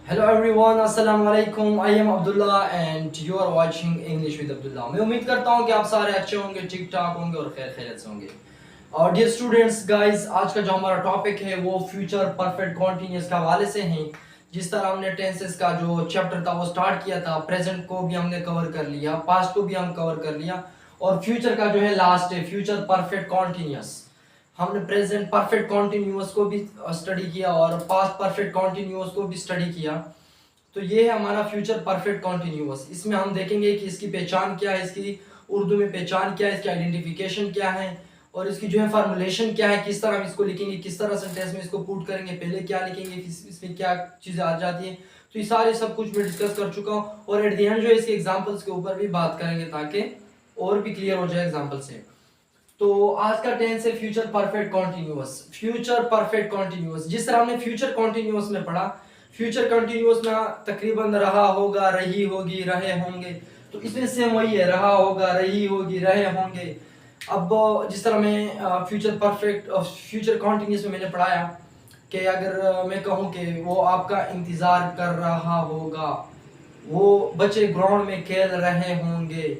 Hello everyone, अस्सलाम वालेकुम। I am Abdullah and you are watching English with Abdullah। मैं उम्मीद करता हूँ कि आप सारे अच्छे होंगे, ठीक ठाक होंगे और खैर खैरियत से होंगे। और डियर स्टूडेंट्स गाइस, आज का जो हमारा टॉपिक है वो फ्यूचर परफेक्ट कॉन्टिन्यूअस के हवाले से है। जिस तरह हमने टेंसेस का जो चैप्टर था वो स्टार्ट किया था, प्रेजेंट को भी हमने कवर कर लिया, पास्ट को भी हम कवर कर लिया और फ्यूचर का जो है लास्ट है फ्यूचर परफेक्ट कॉन्टिन्यूअस। हमने प्रेजेंट परफेक्ट कॉन्टिन्यूअस को भी स्टडी किया और पास्ट परफेक्ट कॉन्टिन्यूअस को भी स्टडी किया। तो ये है हमारा फ्यूचर परफेक्ट कॉन्टिन्यूअस। इसमें हम देखेंगे कि इसकी पहचान क्या है, इसकी उर्दू में पहचान क्या है, इसकी आइडेंटिफिकेशन क्या है और इसकी जो है फार्मूलेशन क्या है, किस तरह हम इसको लिखेंगे, किस तरह सेंटेंस में इसको पुट करेंगे, पहले क्या लिखेंगे, इसमें क्या चीज़ें आ जाती हैं। तो ये सारे सब कुछ मैं डिस्कस कर चुका हूँ और एट द एंड जो है इसके एग्जाम्पल्स के ऊपर भी बात करेंगे ताकि और भी क्लियर हो जाए एग्जाम्पल से। तो आज का टेंस है future perfect continuous. Future perfect continuous जिस तरह हमने फ्यूचर कॉन्टिन्यूअस में पढ़ा, फ्यूचर कंटिन्यूअस में तकरीबन रहा होगा, रही होगी, रहे होंगे, तो इसमें सेम वही है, रहा होगा, रही होगी, रहे होंगे। अब जिस तरह मैं फ्यूचर परफेक्ट और फ्यूचर कंटिन्यूअस में मैंने पढ़ाया कि अगर मैं कहूँ कि वो आपका इंतज़ार कर रहा होगा, वो बच्चे ग्राउंड में खेल रहे होंगे,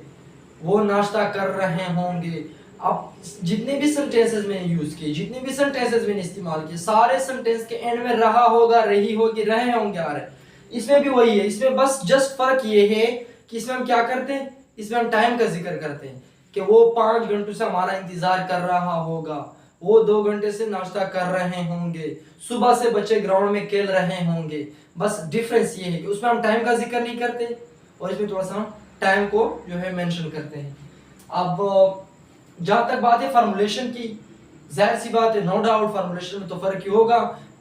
वो नाश्ता कर रहे होंगे। अब जितने भी सेंटेंसेस मैंने यूज किए, जितने भी सेंटेंसेस मैंने इस्तेमाल किए, सारे सेंटेंस के एंड में रहा होगा, रही होगी, रहे होंगे आ रहे हैं। इसमें भी वही है, इसमें बस जस्ट फर्क ये है कि इसमें हम क्या करते हैं, इसमें हम टाइम का जिक्र करते हैं कि वो 5 घंटों से हमारा इंतजार कर रहा होगा, वो 2 घंटे से नाश्ता कर रहे होंगे, सुबह से बच्चे ग्राउंड में खेल रहे होंगे। बस डिफरेंस ये है कि उसमें हम टाइम का जिक्र नहीं करते और इसमें थोड़ा सा हम टाइम को जो है मेंशन करते हैं। अब जहां तक बात है फार्मूलेशन की, जाहिर सी बात है, नो डाउट फार्मूलेशन में तो फर्क ही होगा।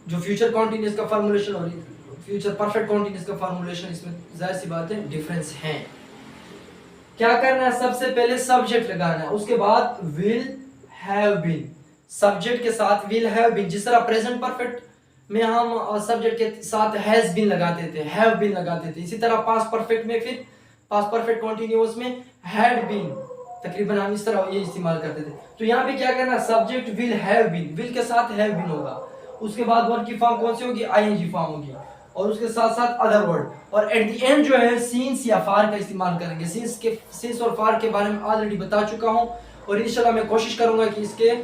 जो फ्यूचर कॉन्टिन्यूअस का फार्मूलेशन और फ्यूचर परफेक्ट कॉन्टिन्यूअस का फार्मूलेशन, इसमें जाहिर सी बात है डिफरेंस है। क्या करना है, सबसे पहले सब्जेक्ट लगाना है, उसके बाद विल हैव बीन, सब्जेक्ट के साथ विल हैव बीन। जिस तरह प्रेजेंट परफेक्ट में हम सब्जेक्ट के साथ हैज बीन लगाते थे, हैव बीन लगाते थे, इसी तरह पास्ट परफेक्ट में, फिर पास्ट परफेक्ट कॉन्टिन्यूअस में हैड बीन, तकरीबन हम इस तरह ये इस्तेमाल करते थे। तो यहाँ पे क्या करना, subject will have been, will के साथ हैव बीन होगा, उसके बाद वर्ब की फॉर्म कौन सी होगी, आईएनजी फॉर्म होगी और उसके साथ साथ अदर वर्ड, और एट द एंड जो है सीन्स या फार का इस्तेमाल करेंगे। सीन्स और फार के बारे में ऑलरेडी बता चुका हूँ और इंशाल्लाह मैं कोशिश करूंगा कि इसके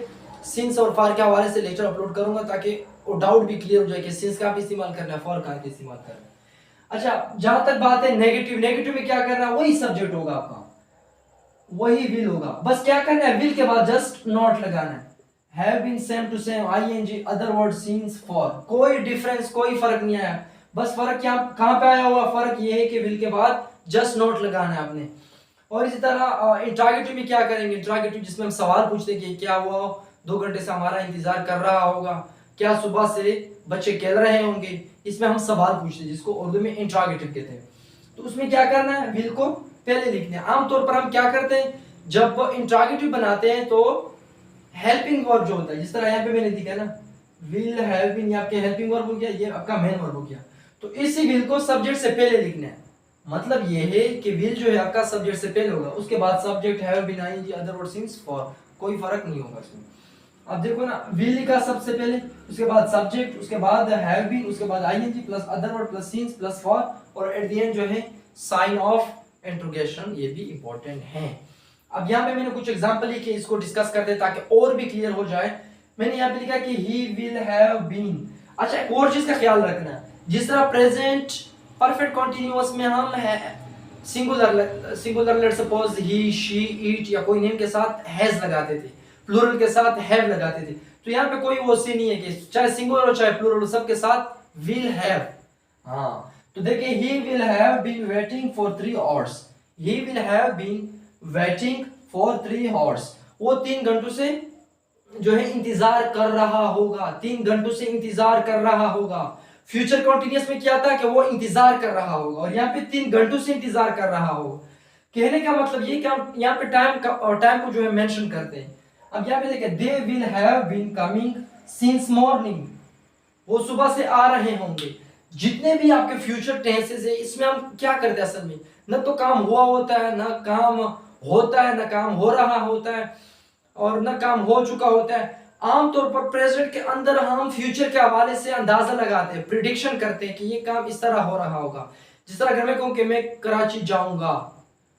सीन्स और फार के हवाले से लेक्चर अपलोड करूंगा ताकि वो डाउट भी क्लियर हो जाए कि सीन्स का भी इस्तेमाल करना है, फार का भी इस्तेमाल करना है। अच्छा, जहां तक बात है नेगेटिव, नेगेटिव में क्या करना है, वही सब्जेक्ट होगा आपका, वही विल होगा, बस क्या करना है, विल के बाद जस्ट नॉट लगाना है, have been same to same, ING, other word, since, for, कोई डिफरेंस, कोई फर्क नहीं आया। बस फर्क क्या कहां पे आया हुआ, फर्क ये है कि विल के बाद जस्ट नॉट लगाना है आपने। और इसी तरह इंट्रोगेटिव में क्या करेंगे, इंट्रोगेटिव जिसमें हम सवाल पूछते हैं कि क्या हुआ, 2 घंटे से हमारा इंतजार कर रहा होगा, क्या सुबह से बच्चे खेल रहे होंगे, इसमें हम सवाल पूछते हैं जिसको उर्दू में इंट्रोगेटिव कहते हैं। तो उसमें क्या करना है, विल को पहले लिखने हैं। आमतौर पर हम क्या करते हैं, जब इंट्रोगेटिव बनाते हैं तो हेल्पिंग वर्ब जो होता है, जिस तरह यहाँ पे मैंने दिखा ना, विल हैव बीन, ये आपके हेल्पिंग वर्ब हो गया, ये आपका मेन वर्ब हो गया। तो इसी विल को सब्जेक्ट से पहले लिखना है, मतलब ये है कि विल जो है आपका सब्जेक्ट से पहले होगा, उसके बाद subject have been, ING, other word, since, for, कोई फर्क नहीं होगा इसमें। अब देखो ना, विल लिखा सबसे पहले, उसके बाद सब्जेक्ट, उसके बाद हैव बीन, उसके बाद ING plus other word plus since plus for और एट द एंड जो है साइन ऑफ इंट्रोगेशन, ये भी इंपॉर्टेंट है। अब यहाँ पे मैंने कुछ एग्जांपल लिखे, इसको डिस्कस करते हैं ताकि और भी क्लियर हो जाए। मैंने यहाँ पे लिखा कि ही विल हैव बीन। अच्छा, एक और चीज का ख्याल रखना, जिस तरह प्रेजेंट परफेक्ट कंटीन्यूअस में हम है singular let suppose he, she, it या कोई नेम के साथ हैज लगाते थे, प्लूरल के साथ हैव लगाते थे। तो यहाँ पे कोई वो सी नहीं है कि चाहे सिंगुलर हो चाहे प्लूरल हो, सबके साथ विल हैव। हाँ, तो देखिए, he will have been waiting for 3 hours, he will have been waiting for 3 hours, वो 3 घंटों से जो है इंतजार कर रहा होगा, 3 घंटों से इंतजार कर रहा होगा। फ्यूचर कंटीन्यूअस में क्या था कि वो इंतजार कर रहा होगा और यहाँ पे 3 घंटों से इंतजार कर रहा होगा। कहने का मतलब ये कि हम यहाँ पे टाइम को जो है मेंशन करते हैं। अब यहाँ पे देखिए, they will have been coming since morning, वो सुबह से आ रहे होंगे। जितने भी आपके फ्यूचर टेंसेस है, इसमें हम क्या करते हैं, असल में न तो काम हुआ होता है, न काम होता है, न काम हो रहा होता है और न काम हो चुका होता है। आमतौर पर प्रेजेंट के अंदर हम फ्यूचर के हवाले से अंदाजा लगाते हैं, प्रिडिक्शन करते हैं कि ये काम इस तरह हो रहा होगा। जिस तरह अगर मैं कहूँ कि मैं कराची जाऊंगा,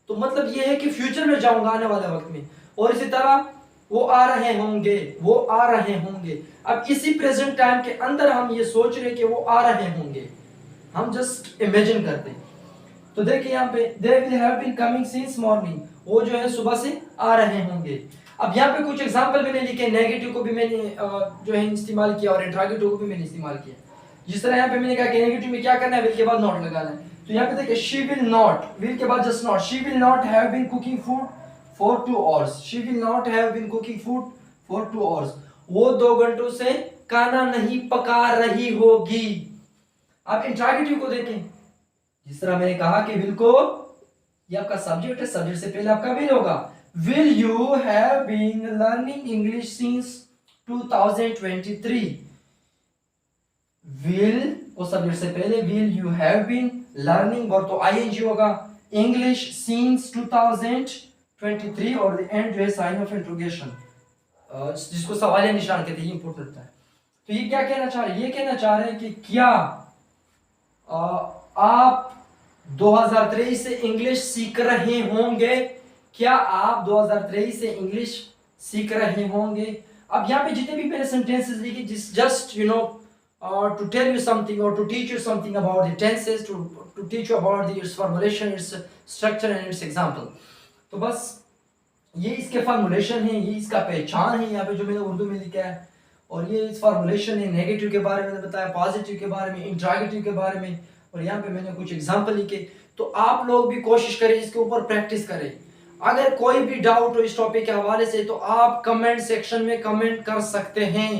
तो मतलब ये है कि फ्यूचर में जाऊंगा आने वाले वक्त में। और इसी तरह वो आ रहे होंगे, वो आ रहे होंगे। अब इसी प्रेजेंट टाइम के अंदर हम ये सोच रहे हैं कि वो आ रहे होंगे, हम जस्ट इमेजिन करते हैं। तो देखिए यहाँ पे they will have been coming since morning, वो जो है सुबह से आ रहे होंगे। अब यहाँ पे कुछ एग्जांपल मैंने लिखे, नेगेटिव को भी मैंने जो है इस्तेमाल किया और इंट्रोगेटिव को भी मैंने इस्तेमाल किया। जिस तरह यहाँ पे मैंने कहा कि नेगेटिव में क्या करना है, विल के बाद नॉट लगाना है। तो यहाँ पे देखिए शी विल नॉट, विल के बाद just not, she will not have been cooking food for 2 hours, she will not have been cooking food for 2 hours, वो 2 घंटों से खाना नहीं पका रही होगी। अब इंट्रोगेटिव को देखें, जिस तरह मैंने कहा कि विल को, ये आपका सब्जेक्ट है, सब्जेक्ट से पहले आपका विल होगा। Will you have been learning English since 2023, will वो सब्जेक्ट से पहले, will you have been learning और तो आईएनजी होगा, इंग्लिश सिंस 2023 और द एंड जो है साइन ऑफ इंट्रोगेशन, जिसको सवालिया निशान कहते हैं, ये इंपॉर्टेंट होता है। तो ये क्या कहना चाह रहे हैं, ये कहना चाह रहे हैं कि क्या आप 2023 से इंग्लिश सीख रहे होंगे, क्या आप 2023 से इंग्लिश सीख रहे होंगे। अब यहाँ पे जितने भी मैंने सेंटेंसेस लिखे, just you know to tell you something or to teach you something about the tenses, to teach you about the its formulation, its structure and its example। तो बस ये इसके फॉर्मुलेशन है, ये इसका पहचान है यहाँ पे जो मैंने उर्दू में लिखा है, और ये इस फॉर्मुलेशन है। नेगेटिव के बारे में बताया, पॉजिटिव के बारे में, इंट्रोगेटिव के बारे में, और यहाँ पे मैंने कुछ एग्जांपल लिखे। तो आप लोग भी कोशिश करें, इसके ऊपर प्रैक्टिस करें। अगर कोई भी डाउट हो इस टॉपिक के हवाले से तो आप कमेंट सेक्शन में कमेंट कर सकते हैं।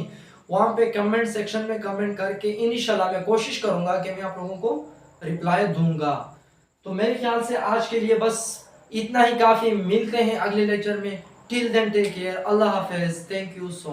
वहां पे कमेंट सेक्शन में कमेंट करके इंशाल्लाह मैं कोशिश करूंगा कि मैं आप लोगों को रिप्लाई दूंगा। तो मेरे ख्याल से आज के लिए बस इतना ही काफी। मिलते हैं अगले लेक्चर में। टिल देन टेक केयर, अल्लाह हाफिज, थैंक यू सो